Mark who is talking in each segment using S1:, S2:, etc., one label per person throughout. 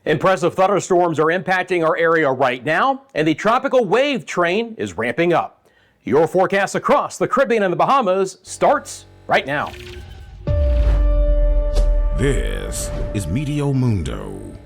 S1: Impressive thunderstorms are impacting our area right now, and the tropical wave train is ramping up. Your forecast across the Caribbean and the Bahamas starts right now.
S2: This is Meteo Mundo.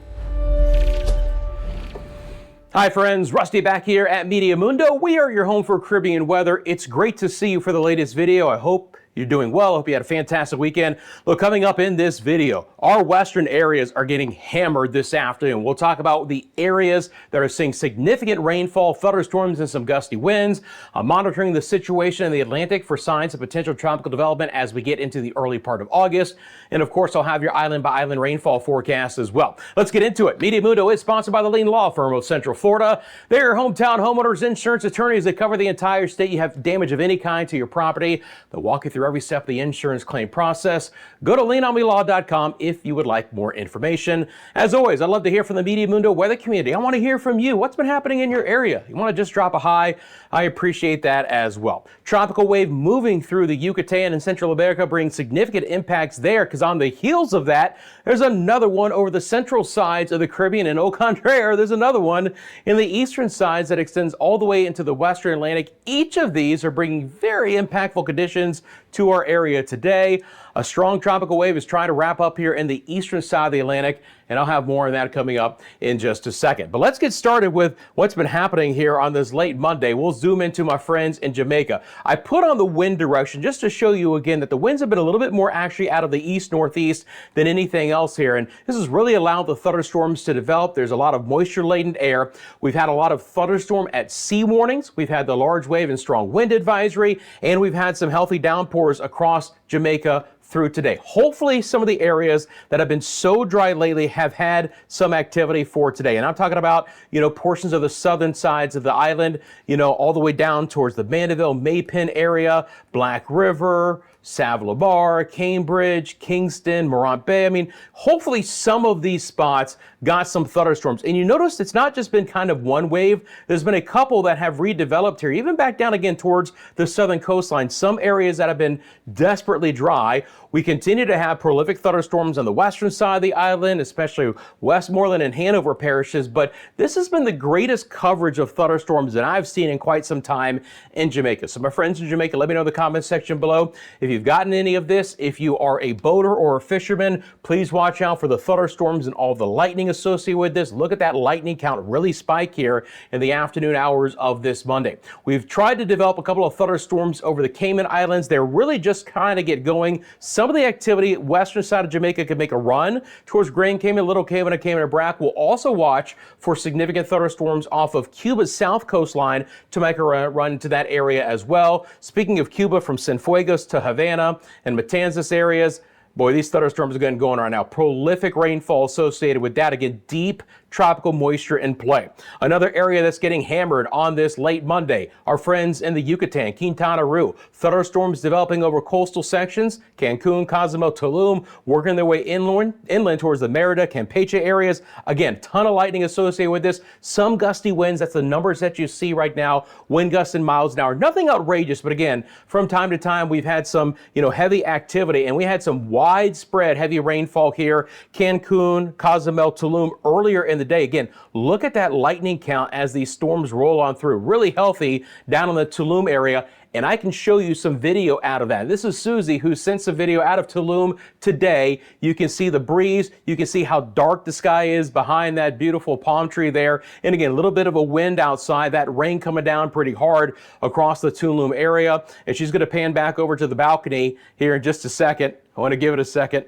S1: Hi friends, Rusty back here at Meteo Mundo. We are your home for Caribbean weather. It's great to see you for the latest video. I hope you're doing well. I hope you had a fantastic weekend. Look, coming up in this video, our western areas are getting hammered this afternoon. We'll talk about the areas that are seeing significant rainfall, thunderstorms, and some gusty winds. I'm monitoring the situation in the Atlantic for signs of potential tropical development as we get into the early part of August. And of course, I'll have your island by island rainfall forecast as well. Let's get into it. Meteo Mundo is sponsored by the Lean Law Firm of Central Florida. They're your hometown homeowners insurance attorneys that cover the entire state. You have damage of any kind to your property, they'll walk you through every step of the insurance claim process. Go to leanonmelaw.com if you would like more information. As always, I'd love to hear from the Meteo Mundo weather community. I want to hear from you. What's been happening in your area? You want to just drop a hi? I appreciate that as well. Tropical wave moving through the Yucatan and Central America brings significant impacts there, because on the heels of that, there's another one over the central sides of the Caribbean, and au contraire, there's another one in the eastern sides that extends all the way into the western Atlantic. Each of these are bringing very impactful conditions to our area today. A strong tropical wave is trying to wrap up here in the eastern side of the Atlantic, and I'll have more on that coming up in just a second. But let's get started with what's been happening here on this late Monday. We'll zoom into my friends in Jamaica. I put on the wind direction just to show you again that the winds have been a little bit more actually out of the east-northeast than anything else here, and this has really allowed the thunderstorms to develop. There's a lot of moisture-laden air. We've had a lot of thunderstorm at sea warnings. We've had the large wave and strong wind advisory, and we've had some healthy downpours across Jamaica through today. Hopefully some of the areas that have been so dry lately have had some activity for today. And I'm talking about, portions of the southern sides of the island, all the way down towards the Mandeville, Maypen area, Black River, Savile-Bar, Cambridge, Kingston, Morant Bay. I mean, hopefully some of these spots got some thunderstorms. And you notice it's not just been kind of one wave. There's been a couple that have redeveloped here, even back down again towards the southern coastline. Some areas that have been desperately dry. We continue to have prolific thunderstorms on the western side of the island, especially Westmoreland and Hanover parishes. But this has been the greatest coverage of thunderstorms that I've seen in quite some time in Jamaica. So my friends in Jamaica, let me know in the comment section below if you've gotten any of this. If you are a boater or a fisherman, please watch out for the thunderstorms and all the lightning associated with this. Look at that lightning count really spike here in the afternoon hours of this Monday. We've tried to develop a couple of thunderstorms over the Cayman Islands. They're really just kind of get going. Some of the activity western side of Jamaica could make a run towards Grand Cayman, Little Cayman, and Cayman and Brac. We'll also watch for significant thunderstorms off of Cuba's south coastline to make a run to that area as well. Speaking of Cuba, from Cienfuegos to Havana and Matanzas areas, boy, these thunderstorms are getting going right now. Prolific rainfall associated with that. Again, deep tropical moisture in play. Another area that's getting hammered on this late Monday, our friends in the Yucatan, Quintana Roo. Thunderstorms developing over coastal sections, Cancun, Cozumel, Tulum, working their way inland towards the Merida, Campeche areas. Again, ton of lightning associated with this. Some gusty winds, that's the numbers that you see right now. Wind gusts in miles an hour. Nothing outrageous, but again, from time to time, we've had some, heavy activity, and we had some widespread heavy rainfall here. Cancun, Cozumel, Tulum earlier in the day. Again, look at that lightning count as these storms roll on through. Really healthy down in the Tulum area. And I can show you some video out of that. This is Susie, who sent some video out of Tulum today. You can see the breeze. You can see how dark the sky is behind that beautiful palm tree there. And again, a little bit of a wind outside, that rain coming down pretty hard across the Tulum area. And she's going to pan back over to the balcony here in just a second. I want to give it a second.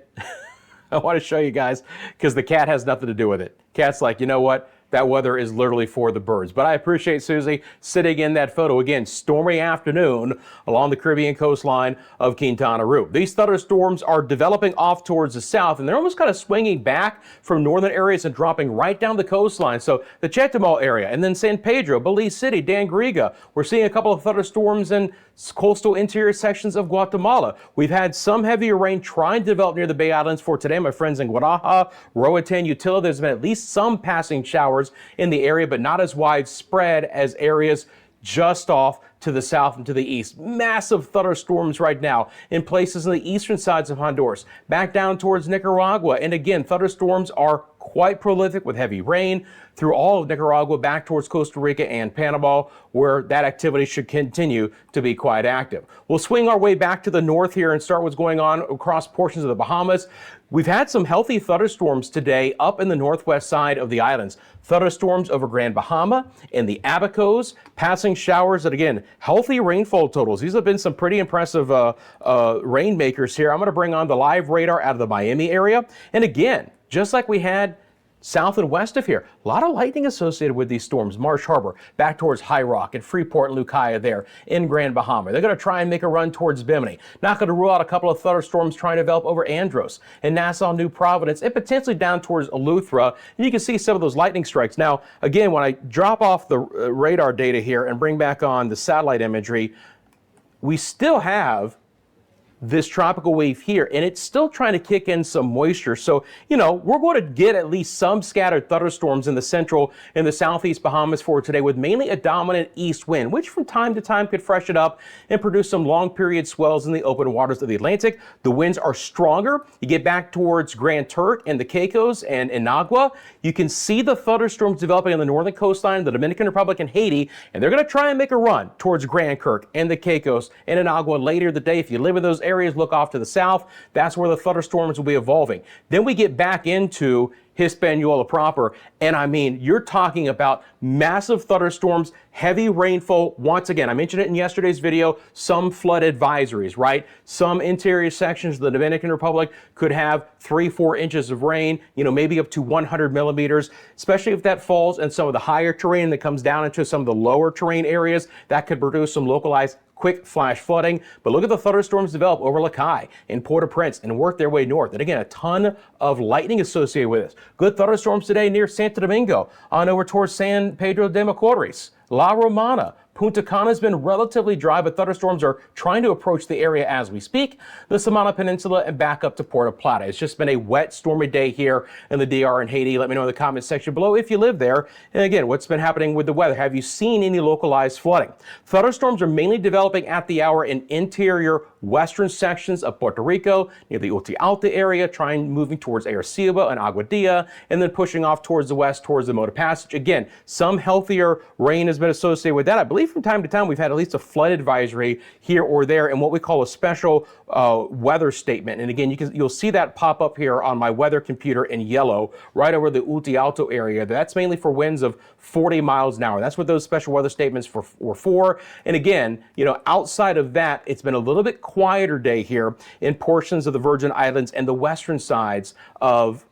S1: I want to show you guys, because the cat has nothing to do with it. Cat's like, you know what? That weather is literally for the birds. But I appreciate Susie sitting in that photo. Again, stormy afternoon along the Caribbean coastline of Quintana Roo. These thunderstorms are developing off towards the south, and they're almost kind of swinging back from northern areas and dropping right down the coastline. So the Chetumal area, and then San Pedro, Belize City, Dangriga. We're seeing a couple of thunderstorms in coastal interior sections of Guatemala. We've had some heavier rain trying to develop near the Bay Islands for today. My friends in Guaraja, Roatan, Utila, there's been at least some passing showers in the area, but not as widespread as areas just off to the south and to the east. Massive thunderstorms right now in places in the eastern sides of Honduras, back down towards Nicaragua. And again, thunderstorms are quite prolific with heavy rain through all of Nicaragua back towards Costa Rica and Panama, where that activity should continue to be quite active. We'll swing our way back to the north here and start what's going on across portions of the Bahamas. We've had some healthy thunderstorms today up in the northwest side of the islands. Thunderstorms over Grand Bahama and the Abacos, passing showers that, again, healthy rainfall totals. These have been some pretty impressive rainmakers here. I'm going to bring on the live radar out of the Miami area. And again, just like we had south and west of here, a lot of lightning associated with these storms. Marsh Harbor, back towards High Rock and Freeport and Lucaya there in Grand Bahama. They're going to try and make a run towards Bimini. Not going to rule out a couple of thunderstorms trying to develop over Andros and Nassau, New Providence, and potentially down towards Eleuthera. And you can see some of those lightning strikes. Now, again, when I drop off the radar data here and bring back on the satellite imagery, we still have this tropical wave here, and it's still trying to kick in some moisture. So, you know, we're going to get at least some scattered thunderstorms in the central and the southeast Bahamas for today, with mainly a dominant east wind, which from time to time could freshen up and produce some long period swells in the open waters of the Atlantic. The winds are stronger. You get back towards Grand Turk and the Caicos and Inagua. You can see the thunderstorms developing on the northern coastline, the Dominican Republic and Haiti, and they're going to try and make a run towards Grand Kirk and the Caicos and Inagua later in the day. If you live in those areas, look off to the south. That's where the thunderstorms will be evolving. Then we get back into Hispaniola proper, and I mean, you're talking about massive thunderstorms, heavy rainfall. Once again, I mentioned it in yesterday's video, some flood advisories, right? Some interior sections of the Dominican Republic could have 3-4 inches of rain, you know, maybe up to 100 millimeters, especially if that falls in some of the higher terrain that comes down into some of the lower terrain areas. That could produce some localized quick flash flooding. But look at the thunderstorms develop over Lacaille and Port-au-Prince and work their way north. And again, a ton of lightning associated with this. Good thunderstorms today near Santo Domingo, on over towards San Pedro de Macorís, La Romana. Punta Cana has been relatively dry, but thunderstorms are trying to approach the area as we speak. The Samana Peninsula and back up to Puerto Plata. It's just been a wet, stormy day here in the DR and Haiti. Let me know in the comments section below if you live there. And again, what's been happening with the weather? Have you seen any localized flooding? Thunderstorms are mainly developing at the hour in interior western sections of Puerto Rico, near the Ulti Alta area, moving towards Arecibo and Aguadilla, and then pushing off towards the west, towards the Mota Passage. Again, some healthier rain has been associated with that. I believe from time to time we've had at least a flood advisory here or there in what we call a special weather statement. And again, you'll see that pop up here on my weather computer in yellow right over the Ulti Alto area. That's mainly for winds of 40 miles an hour. That's what those special weather statements were for. And again, you know, outside of that, it's been a little bit quieter day here in portions of the Virgin Islands and the western sides of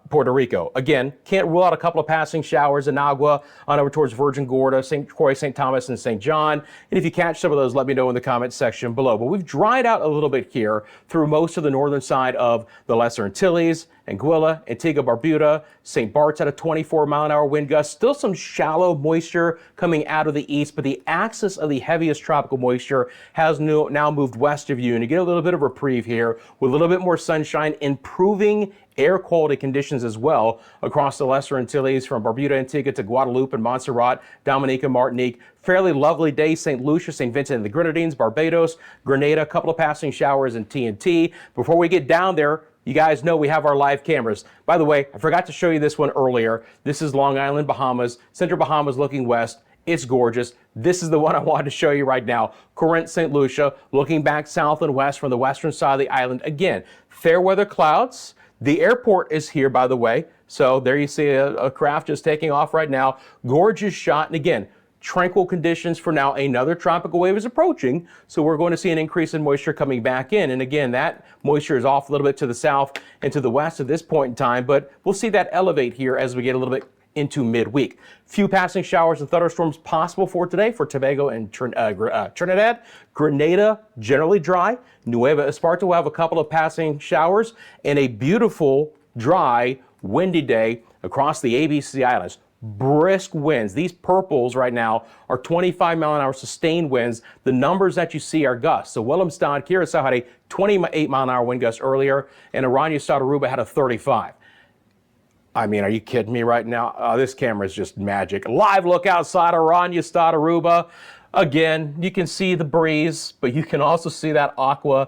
S1: Puerto Rico. Again, can't rule out a couple of passing showers in Agua on over towards Virgin Gorda, St. Croix, St. Thomas, and St. John. And if you catch some of those, let me know in the comments section below. But we've dried out a little bit here through most of the northern side of the Lesser Antilles, Anguilla, Antigua, Barbuda, St. Bart's at a 24-mile-an-hour wind gust. Still some shallow moisture coming out of the east, but the axis of the heaviest tropical moisture has now moved west of you, and you get a little bit of reprieve here with a little bit more sunshine, improving air quality conditions as well across the Lesser Antilles from Barbuda, Antigua to Guadeloupe and Montserrat, Dominica, Martinique. Fairly lovely day, St. Lucia, St. Vincent and the Grenadines, Barbados, Grenada, a couple of passing showers in TNT. Before we get down there, you guys know we have our live cameras. By the way, I forgot to show you this one earlier. This is Long Island, Bahamas, Central Bahamas looking west. It's gorgeous. This is the one I wanted to show you right now. Corinth, St. Lucia, looking back south and west from the western side of the island. Again, fair weather clouds. The airport is here, by the way. So there you see a craft just taking off right now. Gorgeous shot. And again, tranquil conditions for now. Another tropical wave is approaching, so we're going to see an increase in moisture coming back in. And again, that moisture is off a little bit to the south and to the west at this point in time, but we'll see that elevate here as we get a little bit into midweek. Few passing showers and thunderstorms possible for today for Tobago and Trinidad. Grenada, generally dry. Nueva Esparta will have a couple of passing showers and a beautiful, dry, windy day across the ABC Islands. Brisk winds. These purples right now are 25-mile-an-hour sustained winds. The numbers that you see are gusts. So Willemstad, Curacao had a 28-mile-an-hour wind gust earlier, and Aruba, Aruba had a 35. I mean, are you kidding me right now? This camera is just magic. Live look outside Aruba. Again, you can see the breeze, but you can also see that aqua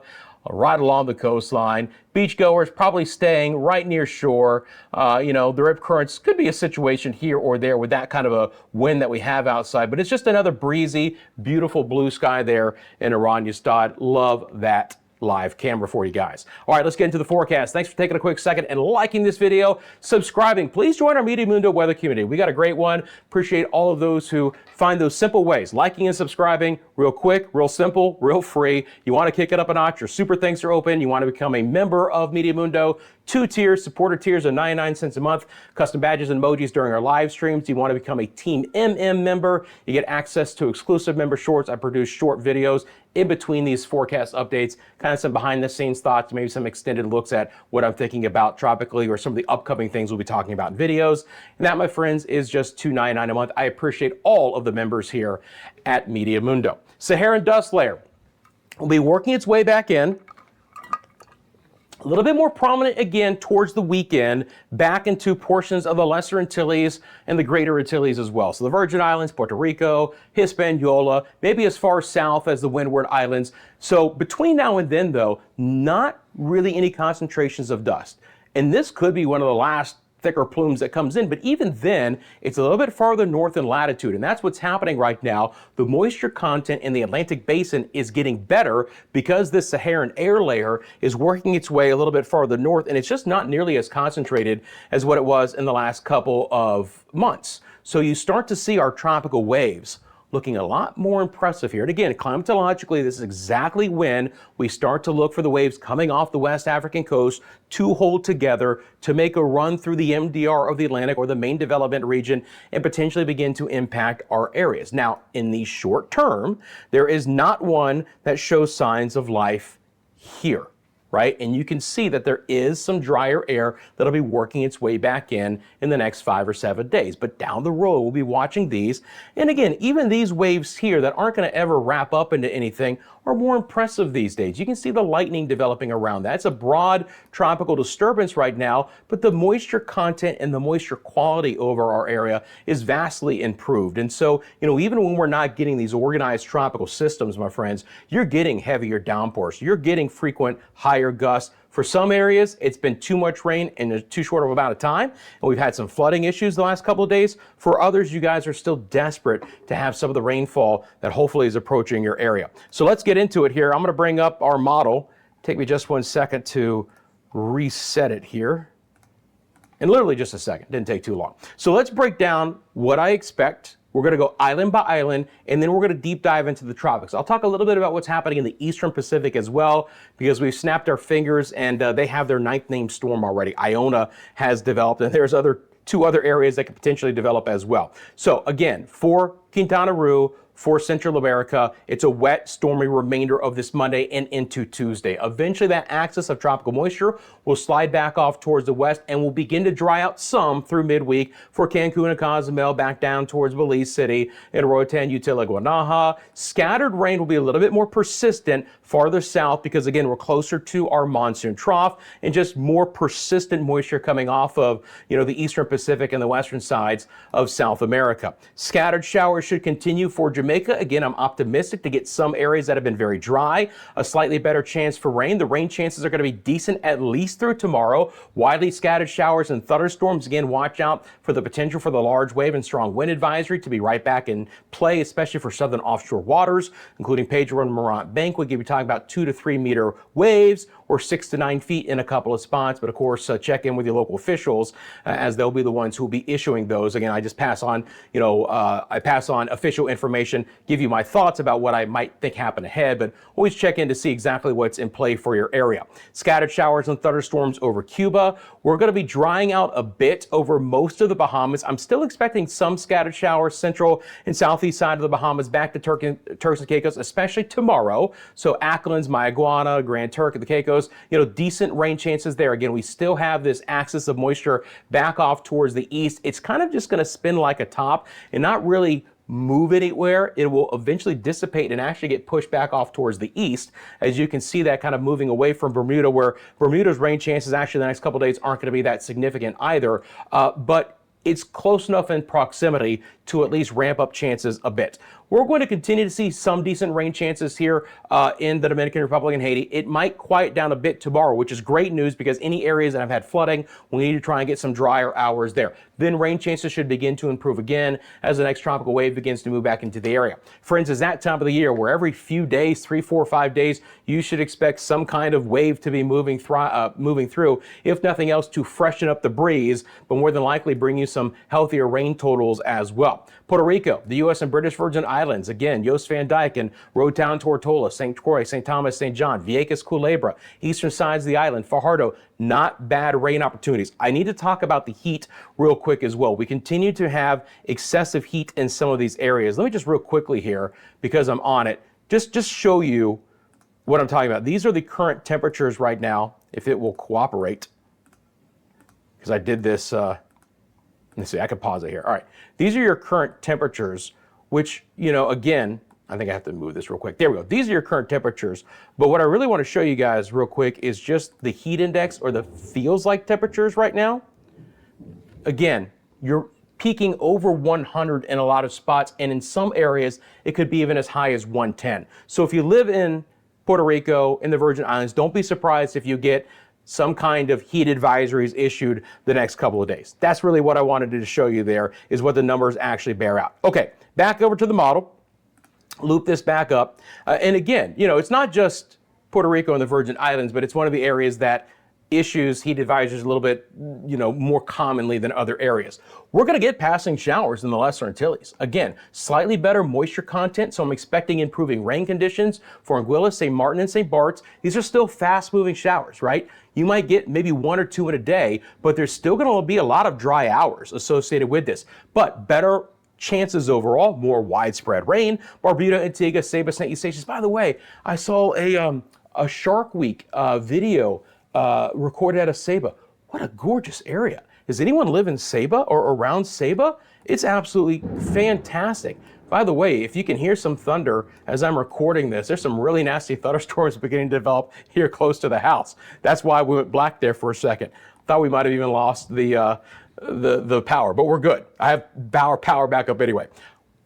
S1: right along the coastline. Beachgoers probably staying right near shore. The rip currents could be a situation here or there with that kind of a wind that we have outside, but it's just another breezy, beautiful blue sky there in Oranjestad. Love that live camera for you guys. All right, let's get into the forecast. Thanks for taking a quick second and liking this video, subscribing. Please join our Meteo Mundo weather community. We got a great one. Appreciate all of those who find those simple ways, liking and subscribing, real quick, real simple, real free. You want to kick it up a notch, your super thanks are open. You want to become a member of Meteo Mundo, 2 tiers, supporter tiers of 99 cents a month, custom badges and emojis during our live streams. You want to become a Team MM member, you get access to exclusive member shorts. I produce short videos in between these forecast updates, kind of some behind the scenes thoughts, maybe some extended looks at what I'm thinking about tropically or some of the upcoming things we'll be talking about in videos. And that, my friends, is just $2.99 a month. I appreciate all of the members here at Meteo Mundo. Saharan dust layer will be working its way back in. A little bit more prominent again towards the weekend, back into portions of the Lesser Antilles and the Greater Antilles as well. So the Virgin Islands, Puerto Rico, Hispaniola, maybe as far south as the Windward Islands. So between now and then, though, not really any concentrations of dust. And this could be one of the last thicker plumes that comes in, but even then, it's a little bit farther north in latitude, and that's what's happening right now. The moisture content in the Atlantic Basin is getting better because this Saharan air layer is working its way a little bit farther north, and it's just not nearly as concentrated as what it was in the last couple of months. So you start to see our tropical waves looking a lot more impressive here. And again, climatologically, this is exactly when we start to look for the waves coming off the West African coast to hold together, to make a run through the MDR of the Atlantic or the main development region and potentially begin to impact our areas. Now, in the short term, there is not one that shows signs of life here, right? And you can see that there is some drier air that'll be working its way back in the next 5 or 7 days. But down the road, we'll be watching these. And again, even these waves here that aren't going to ever wrap up into anything are more impressive these days. You can see the lightning developing around that. It's a broad tropical disturbance right now, but the moisture content and the moisture quality over our area is vastly improved. And so, even when we're not getting these organized tropical systems, my friends, you're getting heavier downpours. You're getting frequent higher gusts. For some areas, it's been too much rain in too short of amount of time, and we've had some flooding issues the last couple of days. For others, you guys are still desperate to have some of the rainfall that hopefully is approaching your area. So let's get into it here. I'm going to bring up our model. Take me just 1 second to reset it here. And literally just a second, didn't take too long. So let's break down what I expect. We're going to go island by island, and then we're going to deep dive into the tropics. I'll talk a little bit about what's happening in the Eastern Pacific as well, because we've snapped our fingers and they have their 9th named storm already. Iona has developed, and there's 2 other areas that could potentially develop as well. So again, for Quintana Roo, for Central America, it's a wet, stormy remainder of this Monday and into Tuesday. Eventually, that axis of tropical moisture will slide back off towards the west and will begin to dry out some through midweek for Cancun and Cozumel, back down towards Belize City and Roatan, Utila, Guanaja. Scattered rain will be a little bit more persistent farther south because, again, we're closer to our monsoon trough and just more persistent moisture coming off of, the Eastern Pacific and the western sides of South America. Scattered showers should continue for Jamaica. Again, I'm optimistic to get some areas that have been very dry, a slightly better chance for rain. The rain chances are going to be decent at least through tomorrow. Widely scattered showers and thunderstorms. Again, watch out for the potential for the large wave and strong wind advisory to be right back in play, especially for southern offshore waters, including Pedro and Morant Bank. We'll be talking about 2 to 3 meter waves or 6 to 9 feet in a couple of spots. But of course, check in with your local officials as they'll be the ones who will be issuing those. Again, I just pass on, I pass on official information, give you my thoughts about what I might think happen ahead, but always check in to see exactly what's in play for your area. Scattered showers and thunderstorms over Cuba. We're going to be drying out a bit over most of the Bahamas. I'm still expecting some scattered showers central and southeast side of the Bahamas back to Turks and Caicos, especially tomorrow. So Acklins, Mayaguana, Grand Turk, and the Caicos, decent rain chances there. Again, we still have this axis of moisture back off towards the east. It's kind of just going to spin like a top and not really move anywhere. It will eventually dissipate and actually get pushed back off towards the east. As you can see that kind of moving away from Bermuda, where Bermuda's rain chances actually the next couple of days aren't going to be that significant either. But it's close enough in proximity to at least ramp up chances a bit. we're going to continue to see some decent rain chances here in the Dominican Republic and Haiti. It might quiet down a bit tomorrow, which is great news because any areas that have had flooding, we need to try and get some drier hours there. Then rain chances should begin to improve again as the next tropical wave begins to move back into the area. Friends, it's that time of the year where every few days, 3, 4, 5 days, you should expect some kind of wave to be moving through, if nothing else, to freshen up the breeze, but more than likely bring you some healthier rain totals as well. Puerto Rico, the U.S. and British Virgin Islands, again, Yost Van Dyke and Road Town Tortola, St. Croix, St. Thomas, St. John, Vieques, Culebra, eastern sides of the island, Fajardo, not bad rain opportunities. I need to talk about the heat real quick as well. We continue to have excessive heat in some of these areas. Let me just real quickly here, because I'm on it, just show you what I'm talking about. These are the current temperatures right now, if it will cooperate, because I did this, let's see, I can pause it here. All right, these are your current temperatures, which, you know, again, I think I have to move this real quick. There we go. These are your current temperatures. But what I really want to show you guys real quick is just the heat index, or the feels like temperatures right now. Again, you're peaking over 100 in a lot of spots, and in some areas, it could be even as high as 110. So if you live in Puerto Rico, in the Virgin Islands, don't be surprised if you get some kind of heat advisories issued the next couple of days. That's really what I wanted to show you there, is what the numbers actually bear out. Okay, back over to the model. Loop this back up. And again, you know, it's not just Puerto Rico and the Virgin Islands, but it's one of the areas that issues heat advisories a little bit, you know, more commonly than other areas. We're going to get passing showers in the Lesser Antilles. Again, slightly better moisture content, so I'm expecting improving rain conditions for Anguilla, St. Martin, and St. Bart's. These are still fast-moving showers, right? You might get maybe 1 or 2 in a day, but there's still going to be a lot of dry hours associated with this. But better chances overall, more widespread rain. Barbuda, Antigua, Saba, St. Eustatius. By the way, I saw a Shark Week video recorded out of Saba. What a gorgeous area. Does anyone live in Saba or around Saba? It's absolutely fantastic. By the way, if you can hear some thunder as I'm recording this, there's some really nasty thunderstorms beginning to develop here close to the house. That's why we went black there for a second. Thought we might have even lost the power, but we're good. I have power back up anyway.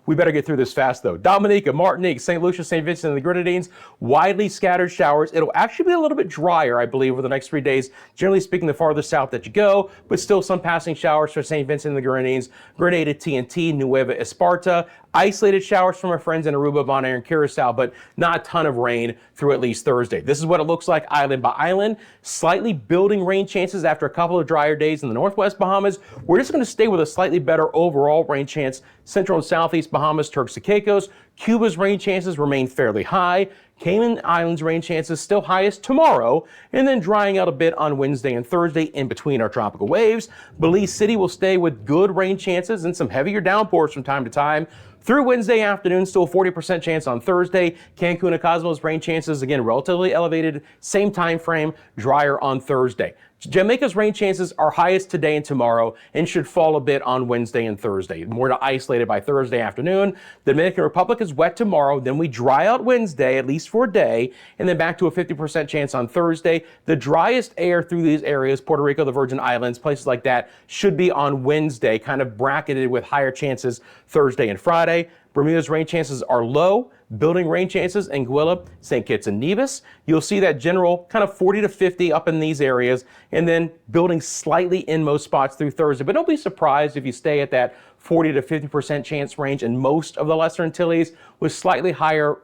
S1: We better get through this fast though. Dominica, Martinique, St. Lucia, St. Vincent and the Grenadines, widely scattered showers. It'll actually be a little bit drier, I believe, over the next 3 days. Generally speaking, the farther south that you go, but still some passing showers for St. Vincent and the Grenadines, Grenada, TNT, Nueva Esparta. Isolated showers from our friends in Aruba, Bonaire, and Curacao, but not a ton of rain through at least Thursday. This is what it looks like island by island. Slightly building rain chances after a couple of drier days in the northwest Bahamas. We're just going to stay with a slightly better overall rain chance. Central and southeast Bahamas, Turks and Caicos. Cuba's rain chances remain fairly high. Cayman Islands rain chances still highest tomorrow, and then drying out a bit on Wednesday and Thursday in between our tropical waves. Belize City will stay with good rain chances and some heavier downpours from time to time. Through Wednesday afternoon, still 40% chance on Thursday. Cancun and Cosmos rain chances, again, relatively elevated, same time frame, drier on Thursday. Jamaica's rain chances are highest today and tomorrow and should fall a bit on Wednesday and Thursday. More isolated by Thursday afternoon. The Dominican Republic is wet tomorrow, then we dry out Wednesday, at least for a day, and then back to a 50% chance on Thursday. The driest air through these areas, Puerto Rico, the Virgin Islands, places like that, should be on Wednesday, kind of bracketed with higher chances Thursday and Friday. Bermuda's rain chances are low. Building rain chances, Anguilla, St. Kitts and Nevis. You'll see that general kind of 40 to 50 up in these areas, and then building slightly in most spots through Thursday. But don't be surprised if you stay at that 40 to 50% chance range in most of the Lesser Antilles, with slightly higher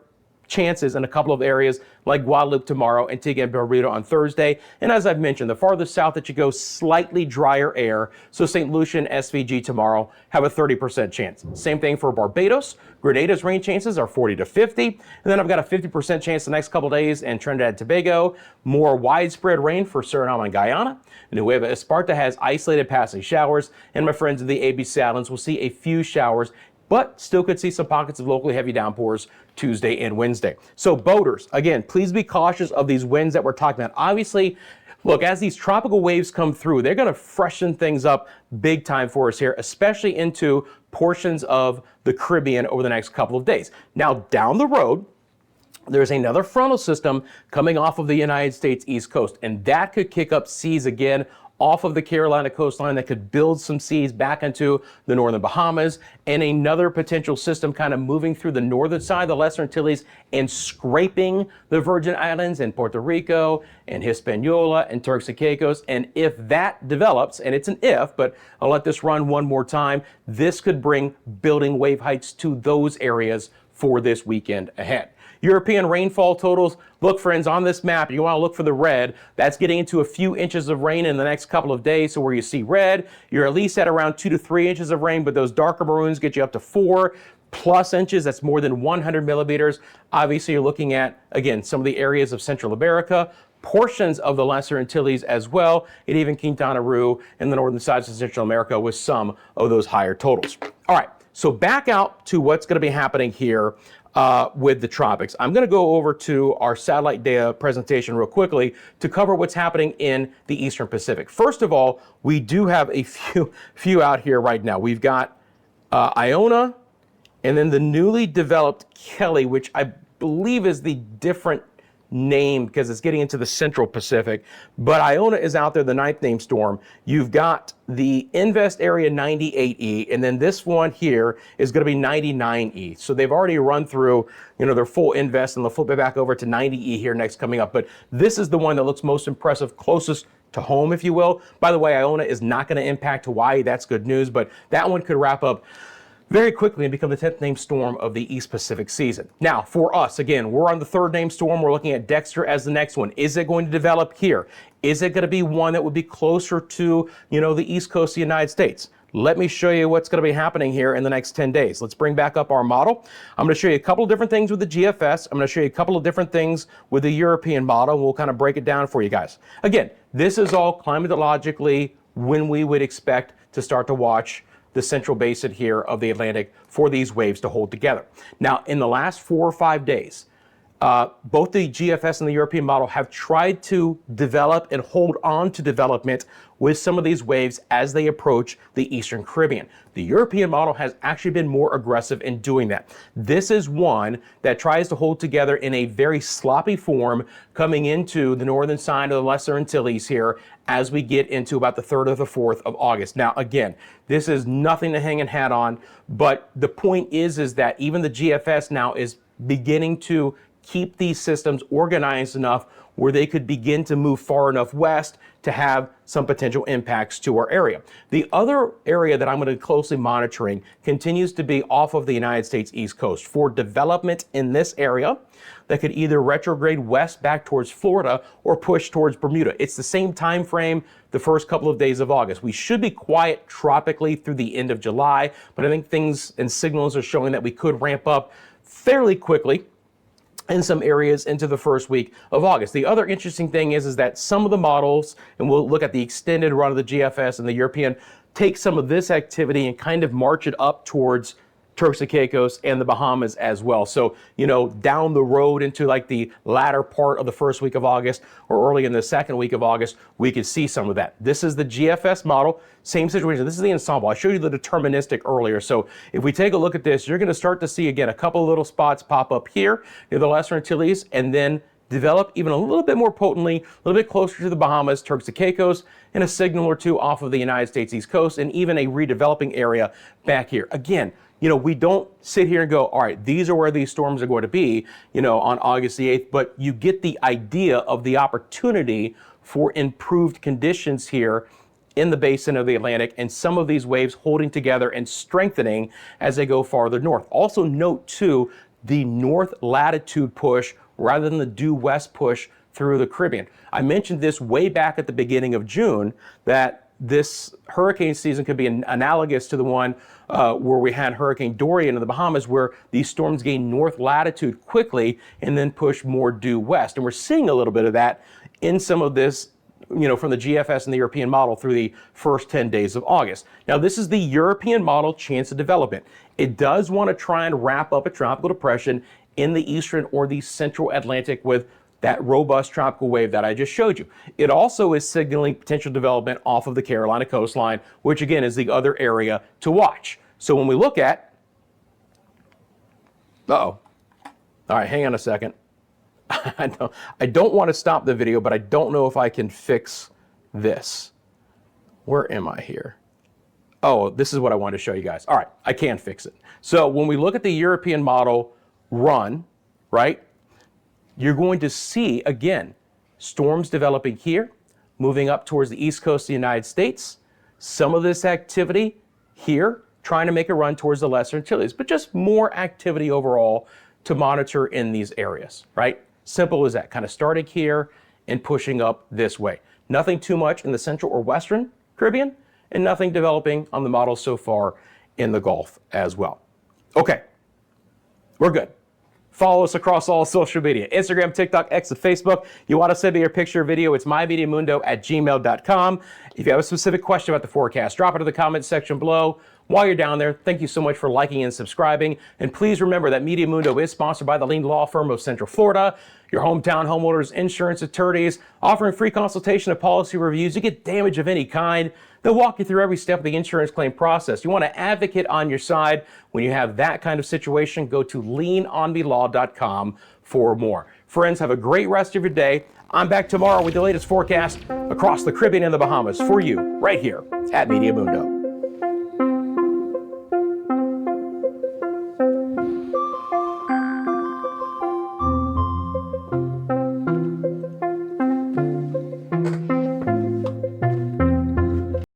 S1: chances in a couple of areas like Guadeloupe tomorrow, Antigua and Barbuda on Thursday. And as I've mentioned, the farther south that you go, slightly drier air. So St. Lucia and SVG tomorrow have a 30% chance. Same thing for Barbados. Grenada's rain chances are 40 to 50. And then I've got a 50% chance the next couple of days in Trinidad and Tobago. More widespread rain for Suriname and Guyana. Nueva Esparta has isolated passing showers. And my friends in the ABC Islands will see a few showers, but still could see some pockets of locally heavy downpours Tuesday and Wednesday. So boaters, again, please be cautious of these winds that we're talking about. Obviously, look, as these tropical waves come through, they're going to freshen things up big time for us here, especially into portions of the Caribbean over the next couple of days. Now, down the road, there's another frontal system coming off of the United States East Coast, and that could kick up seas again off of the Carolina coastline that could build some seas back into the northern Bahamas, and another potential system kind of moving through the northern side of the Lesser Antilles and scraping the Virgin Islands and Puerto Rico and Hispaniola and Turks and Caicos. And if that develops, and it's an if, but I'll let this run one more time, this could bring building wave heights to those areas for this weekend ahead. European rainfall totals. Look, friends, on this map, you want to look for the red. That's getting into a few inches of rain in the next couple of days. So where you see red, you're at least at around 2 to 3 inches of rain, but those darker maroons get you up to 4+ inches. That's more than 100 millimeters. Obviously, you're looking at, again, some of the areas of Central America, portions of the Lesser Antilles as well, and even Quintana Roo and the northern sides of Central America with some of those higher totals. All right, so back out to what's going to be happening here with the tropics. I'm going to go over to our satellite data presentation real quickly to cover what's happening in the Eastern Pacific. First of all, we do have a few out here right now. We've got Iona, and then the newly developed Kelly, which I believe is the different name because it's getting into the Central Pacific. But Iona is out there, the 9th named storm. You've got the Invest area 98E, and then this one here is going to be 99E. So they've already run through, their full Invest, and they'll flip it back over to 90E here next coming up. But this is the one that looks most impressive, closest to home, if you will. By the way, Iona is not going to impact Hawaii. That's good news, but that one could wrap up very quickly and become the 10th named storm of the East Pacific season. Now, for us, again, we're on the 3rd named storm. We're looking at Dexter as the next one. Is it going to develop here? Is it going to be one that would be closer to, the East Coast of the United States? Let me show you what's going to be happening here in the next 10 days. Let's bring back up our model. I'm going to show you a couple of different things with the GFS. I'm going to show you a couple of different things with the European model, and we'll kind of break it down for you guys. Again, this is all climatologically when we would expect to start to watch the central basin here of the Atlantic for these waves to hold together. Now, in the last 4 or 5 days, both the GFS and the European model have tried to develop and hold on to development with some of these waves as they approach the Eastern Caribbean. The European model has actually been more aggressive in doing that. This is one that tries to hold together in a very sloppy form coming into the northern side of the Lesser Antilles here as we get into about the 3rd or the 4th of August. Now, again, this is nothing to hang a hat on, but the point is that even the GFS now is beginning to keep these systems organized enough where they could begin to move far enough west to have some potential impacts to our area. The other area that I'm going to be closely monitoring continues to be off of the United States East Coast for development in this area that could either retrograde west back towards Florida or push towards Bermuda. It's the same time frame, the first couple of days of August. We should be quiet tropically through the end of July, but I think things and signals are showing that we could ramp up fairly quickly in some areas into the first week of August. The other interesting thing is that some of the models, and we'll look at the extended run of the GFS and the European, take some of this activity and kind of march it up towards Turks and Caicos and the Bahamas as well. So, down the road into like the latter part of the first week of August or early in the second week of August, we could see some of that. This is the GFS model, same situation. This is the ensemble. I showed you the deterministic earlier. So if we take a look at this, you're going to start to see, again, a couple of little spots pop up here near the Lesser Antilles and then develop even a little bit more potently, a little bit closer to the Bahamas, Turks and Caicos, and a signal or two off of the United States East Coast, and even a redeveloping area back here. Again, we don't sit here and go, all right, these are where these storms are going to be, on August the 8th, but you get the idea of the opportunity for improved conditions here in the basin of the Atlantic, and some of these waves holding together and strengthening as they go farther north. Also note, too, the north latitude push rather than the due west push through the Caribbean. I mentioned this way back at the beginning of June, that this hurricane season could be analogous to the one where we had Hurricane Dorian in the Bahamas, where these storms gain north latitude quickly and then push more due west. And we're seeing a little bit of that in some of this, from the GFS and the European model through the first 10 days of August. Now, this is the European model chance of development. It does want to try and wrap up a tropical depression in the eastern or the central Atlantic with that robust tropical wave that I just showed you. It also is signaling potential development off of the Carolina coastline, which again is the other area to watch. So when we look at, all right, hang on a second. I don't want to stop the video, but I don't know if I can fix this. Where am I here? Oh, this is what I wanted to show you guys. All right, I can fix it. So when we look at the European model run, right, you're going to see, again, storms developing here, moving up towards the east coast of the United States. Some of this activity here, trying to make a run towards the Lesser Antilles, but just more activity overall to monitor in these areas, right? Simple as that, kind of starting here and pushing up this way. Nothing too much in the central or western Caribbean, and nothing developing on the model so far in the Gulf as well. Okay, we're good. Follow us across all social media, Instagram, TikTok, X, and Facebook. You want to send me your picture or video, it's myMediaMundo@gmail.com. If you have a specific question about the forecast, drop it in the comments section below. While you're down there, thank you so much for liking and subscribing. And please remember that Meteo Mundo is sponsored by the leading law firm of Central Florida, your hometown homeowners insurance attorneys, offering free consultation and policy reviews. You get damage of any kind. They'll walk you through every step of the insurance claim process. You want an advocate on your side when you have that kind of situation. Go to leanonmelaw.com for more. Friends, have a great rest of your day. I'm back tomorrow with the latest forecast across the Caribbean and the Bahamas for you right here at Meteo Mundo.